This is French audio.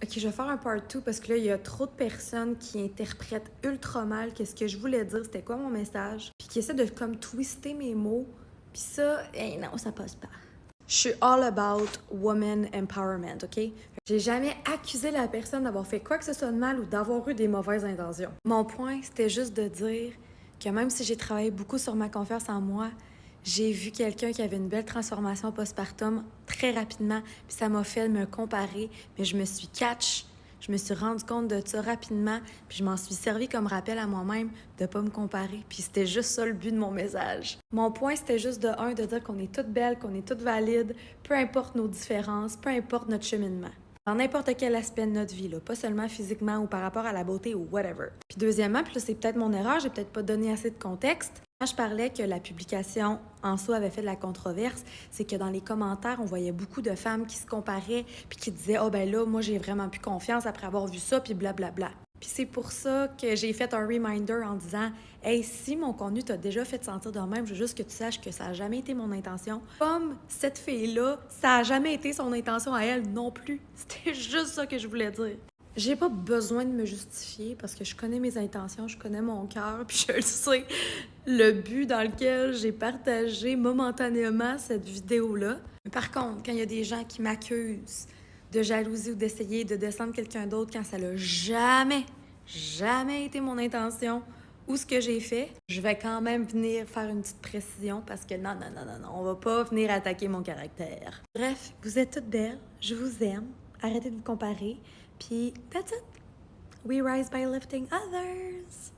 OK, je vais faire un part 2 parce que là, il y a trop de personnes qui interprètent ultra mal qu'est-ce que je voulais dire, c'était quoi mon message, puis qui essaient de comme twister mes mots. Puis ça, non, ça passe pas. Je suis all about woman empowerment, OK? J'ai jamais accusé la personne d'avoir fait quoi que ce soit de mal ou d'avoir eu des mauvaises intentions. Mon point, c'était juste de dire que même si j'ai travaillé beaucoup sur ma confiance en moi, j'ai vu quelqu'un qui avait une belle transformation postpartum très rapidement, puis ça m'a fait me comparer, mais je me suis catch. Je me suis rendu compte de ça rapidement, puis je m'en suis servi comme rappel à moi-même de pas me comparer. Puis c'était juste ça le but de mon message. Mon point, c'était juste de dire qu'on est toutes belles, qu'on est toutes valides, peu importe nos différences, peu importe notre cheminement. Dans n'importe quel aspect de notre vie, là, pas seulement physiquement ou par rapport à la beauté ou whatever. Puis deuxièmement, puis là, c'est peut-être mon erreur, j'ai peut-être pas donné assez de contexte. Quand je parlais que la publication en soi avait fait de la controverse, c'est que dans les commentaires, on voyait beaucoup de femmes qui se comparaient puis qui disaient « Ah, ben là, moi, j'ai vraiment plus confiance après avoir vu ça, puis blablabla. » Puis c'est pour ça que j'ai fait un reminder en disant « Hey, si mon contenu t'a déjà fait te sentir de même, je veux juste que tu saches que ça a jamais été mon intention. » Comme cette fille-là, ça a jamais été son intention à elle non plus. C'était juste ça que je voulais dire. J'ai pas besoin de me justifier parce que je connais mes intentions, je connais mon cœur, puis je le sais, le but dans lequel j'ai partagé momentanément cette vidéo-là. Mais par contre, quand il y a des gens qui m'accusent de jalousie ou d'essayer de descendre quelqu'un d'autre quand ça n'a jamais été mon intention ou ce que j'ai fait, je vais quand même venir faire une petite précision parce que non, on va pas venir attaquer mon caractère. Bref, vous êtes toutes belles, je vous aime, arrêtez de vous comparer, puis that's it. We rise by lifting others.